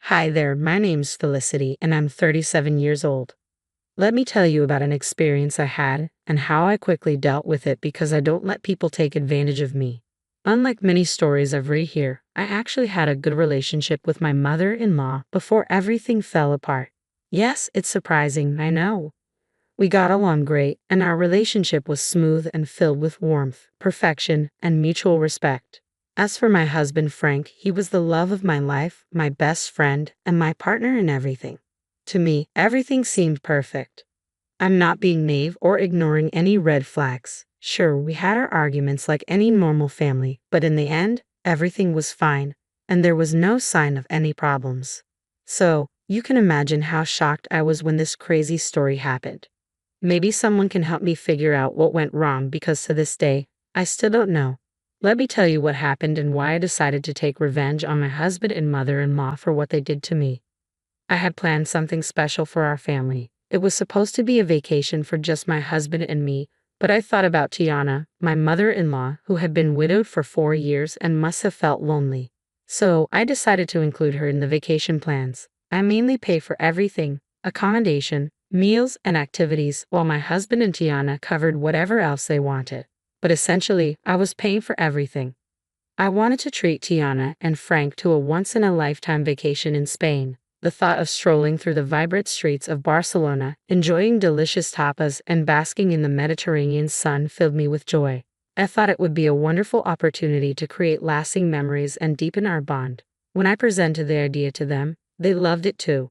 Hi there, my name's Felicity, and I'm 37 years old. Let me tell you about an experience I had and how I quickly dealt with it because I don't let people take advantage of me. Unlike many stories I've read here, I actually had a good relationship with my mother-in-law before everything fell apart. Yes, it's surprising, I know. We got along great, and our relationship was smooth and filled with warmth, perfection, and mutual respect. As for my husband Frank, he was the love of my life, my best friend, and my partner in everything. To me, everything seemed perfect. I'm not being naive or ignoring any red flags. Sure, we had our arguments like any normal family, but in the end, everything was fine, and there was no sign of any problems. So, you can imagine how shocked I was when this crazy story happened. Maybe someone can help me figure out what went wrong because to this day, I still don't know. Let me tell you what happened and why I decided to take revenge on my husband and mother-in-law for what they did to me. I had planned something special for our family. It was supposed to be a vacation for just my husband and me, but I thought about Tiana, my mother-in-law, who had been widowed for 4 years and must have felt lonely. So I decided to include her in the vacation plans. I mainly pay for everything: accommodation, meals, and activities, while my husband and Tiana covered whatever else they wanted. But essentially, I was paying for everything. I wanted to treat Tiana and Frank to a once-in-a-lifetime vacation in Spain. The thought of strolling through the vibrant streets of Barcelona, enjoying delicious tapas, and basking in the Mediterranean sun filled me with joy. I thought it would be a wonderful opportunity to create lasting memories and deepen our bond. When I presented the idea to them, they loved it too.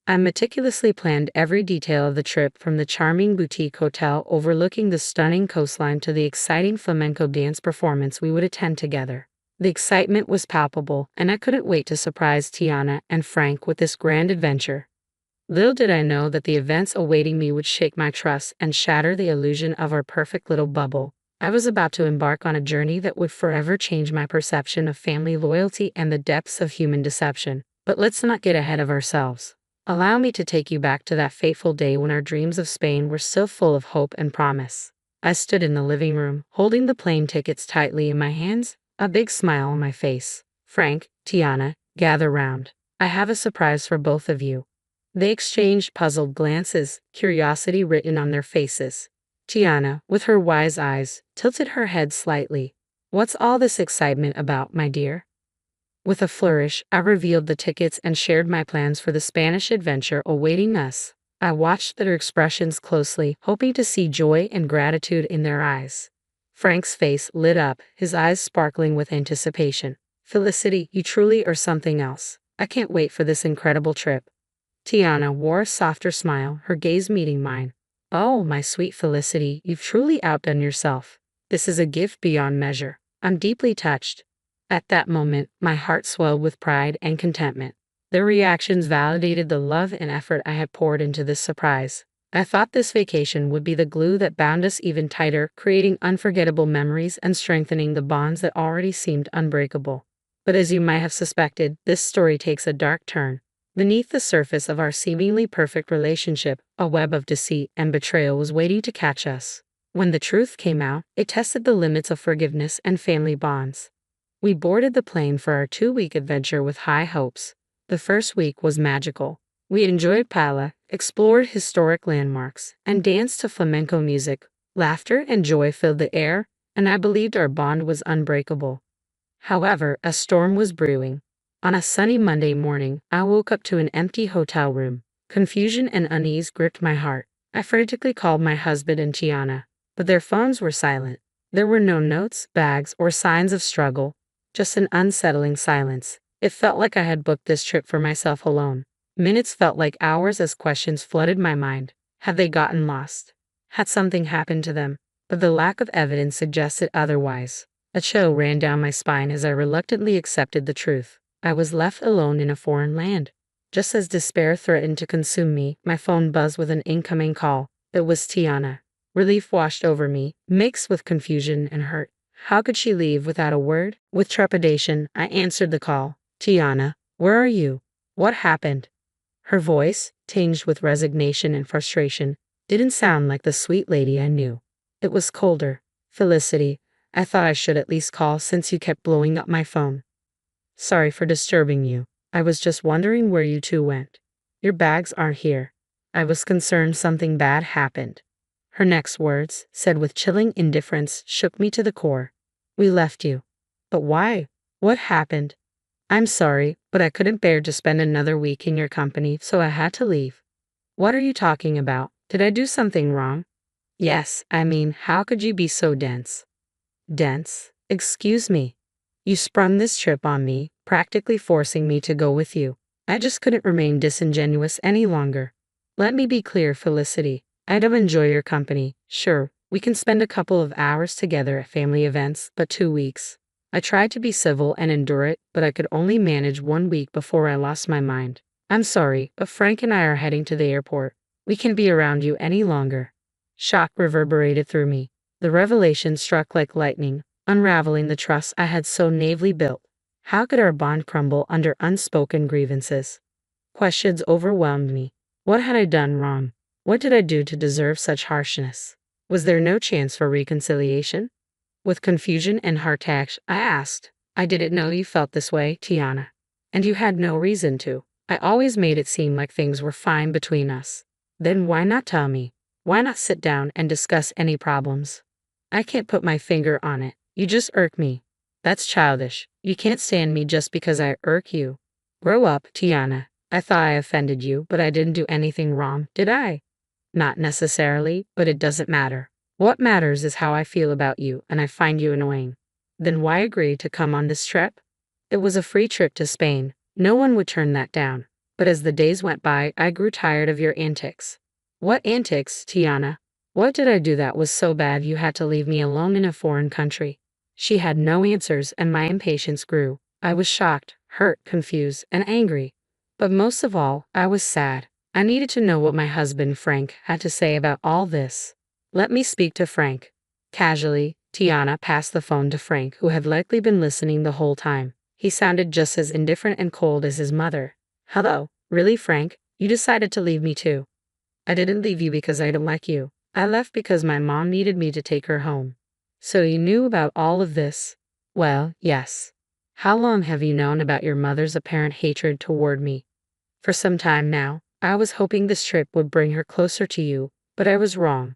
I meticulously planned every detail of the trip, from the charming boutique hotel overlooking the stunning coastline to the exciting flamenco dance performance we would attend together. The excitement was palpable, and I couldn't wait to surprise Tiana and Frank with this grand adventure. Little did I know that the events awaiting me would shake my trust and shatter the illusion of our perfect little bubble. I was about to embark on a journey that would forever change my perception of family loyalty and the depths of human deception. But let's not get ahead of ourselves. Allow me to take you back to that fateful day when our dreams of Spain were still full of hope and promise. I stood in the living room, holding the plane tickets tightly in my hands, a big smile on my face. Frank, Tiana, gather round. I have a surprise for both of you. They exchanged puzzled glances, curiosity written on their faces. Tiana, with her wise eyes, tilted her head slightly. What's all this excitement about, my dear? With a flourish, I revealed the tickets and shared my plans for the Spanish adventure awaiting us. I watched their expressions closely, hoping to see joy and gratitude in their eyes. Frank's face lit up, his eyes sparkling with anticipation. Felicity, you truly are something else. I can't wait for this incredible trip. Tiana wore a softer smile, her gaze meeting mine. Oh, my sweet Felicity, you've truly outdone yourself. This is a gift beyond measure. I'm deeply touched. At that moment, my heart swelled with pride and contentment. Their reactions validated the love and effort I had poured into this surprise. I thought this vacation would be the glue that bound us even tighter, creating unforgettable memories and strengthening the bonds that already seemed unbreakable. But as you might have suspected, this story takes a dark turn. Beneath the surface of our seemingly perfect relationship, a web of deceit and betrayal was waiting to catch us. When the truth came out, it tested the limits of forgiveness and family bonds. We boarded the plane for our 2-week adventure with high hopes. The first week was magical. We enjoyed paella, explored historic landmarks, and danced to flamenco music. Laughter and joy filled the air, and I believed our bond was unbreakable. However, a storm was brewing. On a sunny Monday morning, I woke up to an empty hotel room. Confusion and unease gripped my heart. I frantically called my husband and Tiana, but their phones were silent. There were no notes, bags, or signs of struggle. Just an unsettling silence. It felt like I had booked this trip for myself alone. Minutes felt like hours as questions flooded my mind. Had they gotten lost? Had something happened to them? But the lack of evidence suggested otherwise. A chill ran down my spine as I reluctantly accepted the truth. I was left alone in a foreign land. Just as despair threatened to consume me, my phone buzzed with an incoming call. It was Tiana. Relief washed over me, mixed with confusion and hurt. How could she leave without a word? With trepidation, I answered the call. Tiana, where are you? What happened? Her voice, tinged with resignation and frustration, didn't sound like the sweet lady I knew. It was colder. Felicity, I thought I should at least call since you kept blowing up my phone. Sorry for disturbing you. I was just wondering where you two went. Your bags aren't here. I was concerned something bad happened. Her next words, said with chilling indifference, shook me to the core. We left you. But why? What happened? I'm sorry, but I couldn't bear to spend another week in your company, so I had to leave. What are you talking about? Did I do something wrong? Yes, I mean, how could you be so dense? Dense? Excuse me. You sprung this trip on me, practically forcing me to go with you. I just couldn't remain disingenuous any longer. Let me be clear, Felicity. I don't enjoy your company. Sure, we can spend a couple of hours together at family events, but 2 weeks. I tried to be civil and endure it, but I could only manage 1 week before I lost my mind. I'm sorry, but Frank and I are heading to the airport. We can't be around you any longer. Shock reverberated through me. The revelation struck like lightning, unraveling the trust I had so naively built. How could our bond crumble under unspoken grievances? Questions overwhelmed me. What had I done wrong? What did I do to deserve such harshness? Was there no chance for reconciliation? With confusion and heart-ache, I asked, I didn't know you felt this way, Tiana. And you had no reason to. I always made it seem like things were fine between us. Then why not tell me? Why not sit down and discuss any problems? I can't put my finger on it. You just irk me. That's childish. You can't stand me just because I irk you. Grow up, Tiana. I thought I offended you, but I didn't do anything wrong, did I? Not necessarily, but it doesn't matter. What matters is how I feel about you, and I find you annoying. Then why agree to come on this trip? It was a free trip to Spain. No one would turn that down. But as the days went by, I grew tired of your antics. What antics, Tiana? What did I do that was so bad you had to leave me alone in a foreign country? She had no answers, and my impatience grew. I was shocked, hurt, confused, and angry. But most of all, I was sad. I needed to know what my husband, Frank, had to say about all this. Let me speak to Frank. Casually, Tiana passed the phone to Frank, who had likely been listening the whole time. He sounded just as indifferent and cold as his mother. Hello, really, Frank? You decided to leave me too. I didn't leave you because I don't like you. I left because my mom needed me to take her home. So you knew about all of this? Well, yes. How long have you known about your mother's apparent hatred toward me? For some time now. I was hoping this trip would bring her closer to you, but I was wrong.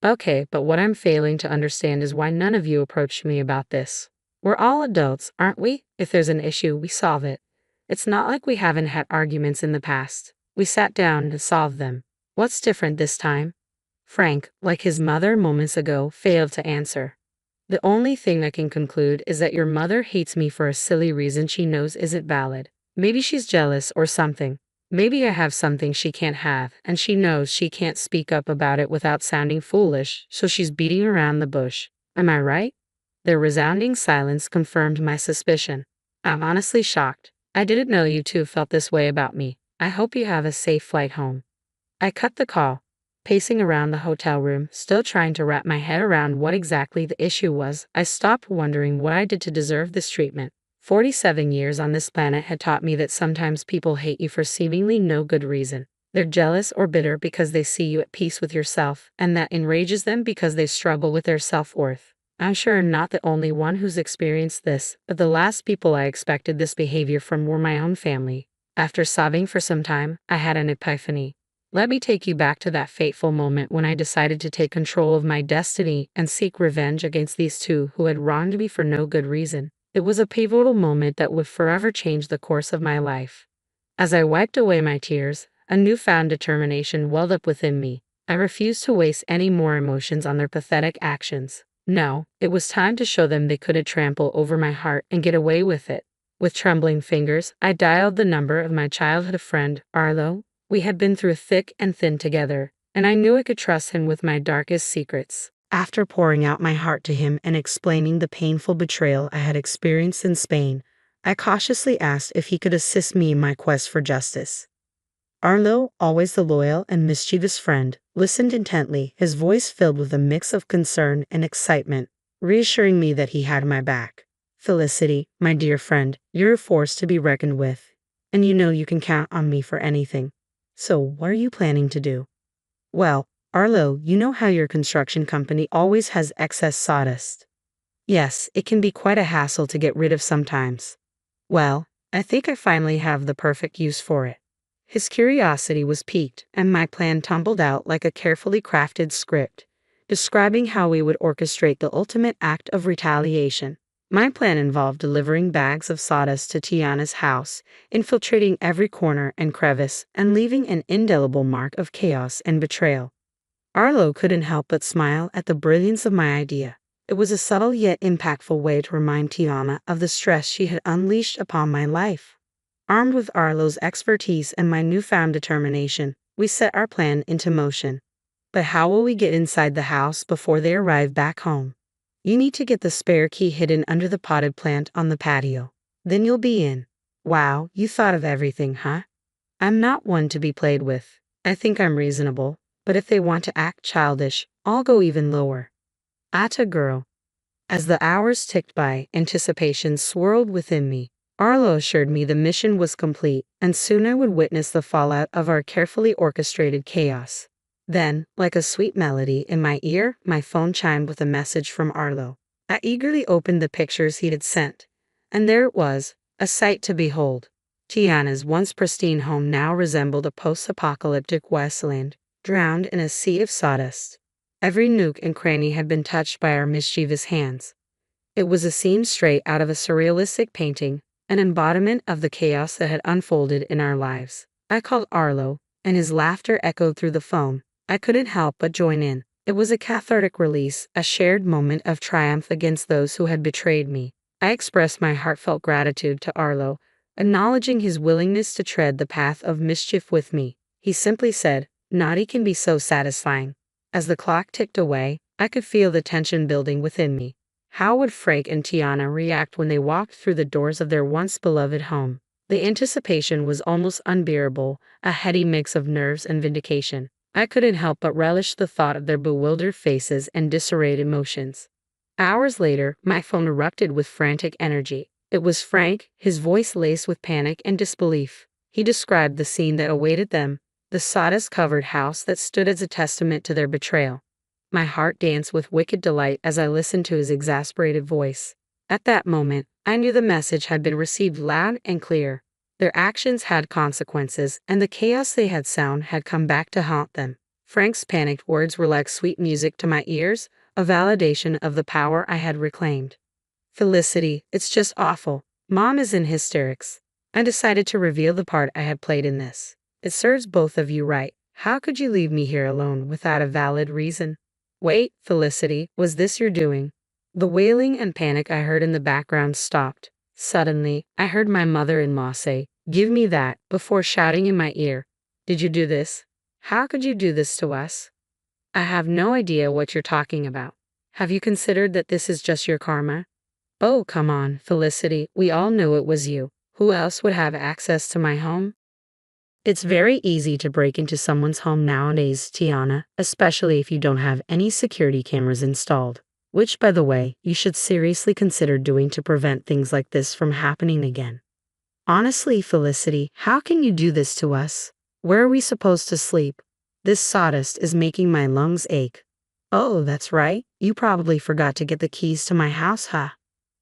Okay, but what I'm failing to understand is why none of you approached me about this. We're all adults, aren't we? If there's an issue, we solve it. It's not like we haven't had arguments in the past. We sat down and solved them. What's different this time? Frank, like his mother moments ago, failed to answer. The only thing I can conclude is that your mother hates me for a silly reason she knows isn't valid. Maybe she's jealous or something. Maybe I have something she can't have, and she knows she can't speak up about it without sounding foolish, so she's beating around the bush. Am I right? Their resounding silence confirmed my suspicion. I'm honestly shocked. I didn't know you two felt this way about me. I hope you have a safe flight home. I cut the call. Pacing around the hotel room, still trying to wrap my head around what exactly the issue was, I stopped wondering what I did to deserve this treatment. 47 years on this planet had taught me that sometimes people hate you for seemingly no good reason. They're jealous or bitter because they see you at peace with yourself, and that enrages them because they struggle with their self-worth. I'm sure I'm not the only one who's experienced this, but the last people I expected this behavior from were my own family. After sobbing for some time, I had an epiphany. Let me take you back to that fateful moment when I decided to take control of my destiny and seek revenge against these two who had wronged me for no good reason. It was a pivotal moment that would forever change the course of my life. As I wiped away my tears, a newfound determination welled up within me. I refused to waste any more emotions on their pathetic actions. No, it was time to show them they couldn't trample over my heart and get away with it. With trembling fingers, I dialed the number of my childhood friend, Arlo. We had been through thick and thin together, and I knew I could trust him with my darkest secrets. After pouring out my heart to him and explaining the painful betrayal I had experienced in Spain, I cautiously asked if he could assist me in my quest for justice. Arlo, always the loyal and mischievous friend, listened intently, his voice filled with a mix of concern and excitement, reassuring me that he had my back. Felicity, my dear friend, you're a force to be reckoned with, and you know you can count on me for anything. So what are you planning to do? Well, Arlo, you know how your construction company always has excess sawdust. Yes, it can be quite a hassle to get rid of sometimes. Well, I think I finally have the perfect use for it. His curiosity was piqued, and my plan tumbled out like a carefully crafted script, describing how we would orchestrate the ultimate act of retaliation. My plan involved delivering bags of sawdust to Tiana's house, infiltrating every corner and crevice, and leaving an indelible mark of chaos and betrayal. Arlo couldn't help but smile at the brilliance of my idea. It was a subtle yet impactful way to remind Tiana of the stress she had unleashed upon my life. Armed with Arlo's expertise and my newfound determination, we set our plan into motion. But how will we get inside the house before they arrive back home? You need to get the spare key hidden under the potted plant on the patio. Then you'll be in. Wow, you thought of everything, huh? I'm not one to be played with. I think I'm reasonable, but if they want to act childish, I'll go even lower. Atta girl. As the hours ticked by, anticipation swirled within me. Arlo assured me the mission was complete, and soon I would witness the fallout of our carefully orchestrated chaos. Then, like a sweet melody in my ear, my phone chimed with a message from Arlo. I eagerly opened the pictures he had sent, and there it was, a sight to behold. Tiana's once pristine home now resembled a post-apocalyptic wasteland, drowned in a sea of sawdust. Every nook and cranny had been touched by our mischievous hands. It was a scene straight out of a surrealistic painting, an embodiment of the chaos that had unfolded in our lives. I called Arlo, and his laughter echoed through the phone. I couldn't help but join in. It was a cathartic release, a shared moment of triumph against those who had betrayed me. I expressed my heartfelt gratitude to Arlo, acknowledging his willingness to tread the path of mischief with me. He simply said, "Naughty can be so satisfying." As the clock ticked away, I could feel the tension building within me. How would Frank and Tiana react when they walked through the doors of their once beloved home? The anticipation was almost unbearable, a heady mix of nerves and vindication. I couldn't help but relish the thought of their bewildered faces and disarrayed emotions. Hours later, my phone erupted with frantic energy. It was Frank, his voice laced with panic and disbelief. He described the scene that awaited them, the sawdust-covered house that stood as a testament to their betrayal. My heart danced with wicked delight as I listened to his exasperated voice. At that moment, I knew the message had been received loud and clear. Their actions had consequences, and the chaos they had sown had come back to haunt them. Frank's panicked words were like sweet music to my ears, a validation of the power I had reclaimed. "Felicity, it's just awful. Mom is in hysterics." I decided to reveal the part I had played in this. "It serves both of you right. How could you leave me here alone without a valid reason?" "Wait, Felicity, was this your doing?" The wailing and panic I heard in the background stopped. Suddenly, I heard my mother-in-law say, "Give me that," before shouting in my ear, "Did you do this? How could you do this to us?" "I have no idea what you're talking about. Have you considered that this is just your karma?" "Oh, come on, Felicity, we all knew it was you. Who else would have access to my home?" It's very easy to break into someone's home nowadays, Tiana, especially if you don't have any security cameras installed. Which, by the way, you should seriously consider doing to prevent things like this from happening again. Honestly, Felicity, how can you do this to us? Where are we supposed to sleep? This sawdust is making my lungs ache. Oh, that's right. You probably forgot to get the keys to my house, huh?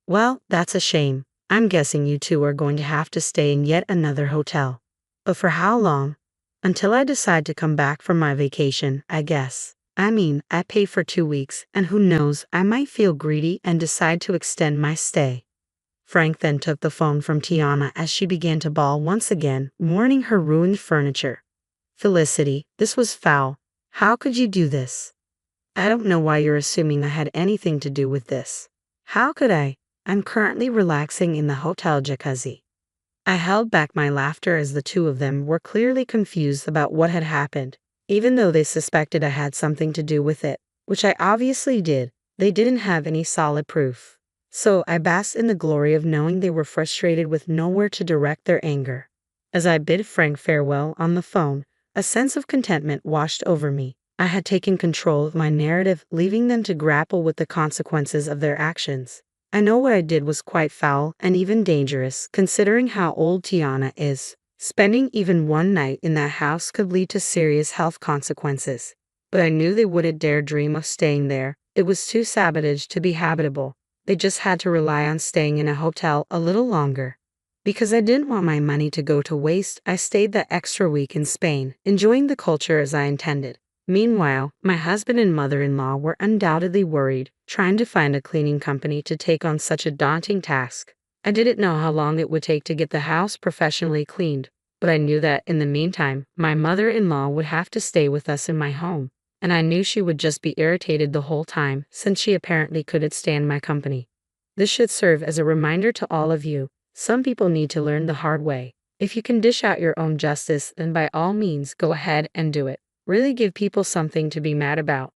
Well, that's a shame. I'm guessing you two are going to have to stay in yet another hotel. But for how long? Until I decide to come back from my vacation, I guess. I mean, I pay for 2 weeks, and who knows, I might feel greedy and decide to extend my stay. Frank then took the phone from Tiana as she began to bawl once again, mourning her ruined furniture. "Felicity, this was foul. How could you do this? I don't know why you're assuming I had anything to do with this. How could I? I'm currently relaxing in the hotel jacuzzi." I held back my laughter as the two of them were clearly confused about what had happened. Even though they suspected I had something to do with it, which I obviously did, they didn't have any solid proof. So I basked in the glory of knowing they were frustrated with nowhere to direct their anger. As I bid Frank farewell on the phone, a sense of contentment washed over me. I had taken control of my narrative, leaving them to grapple with the consequences of their actions. I know what I did was quite foul and even dangerous, considering how old Tiana is. Spending even one night in that house could lead to serious health consequences. But I knew they wouldn't dare dream of staying there. It was too savage to be habitable. They just had to rely on staying in a hotel a little longer. Because I didn't want my money to go to waste, I stayed that extra week in Spain, enjoying the culture as I intended. Meanwhile, my husband and mother-in-law were undoubtedly worried, trying to find a cleaning company to take on such a daunting task. I didn't know how long it would take to get the house professionally cleaned, but I knew that in the meantime, my mother-in-law would have to stay with us in my home, and I knew she would just be irritated the whole time since she apparently couldn't stand my company. This should serve as a reminder to all of you. Some people need to learn the hard way. If you can dish out your own justice, then by all means go ahead and do it. Really give people something to be mad about.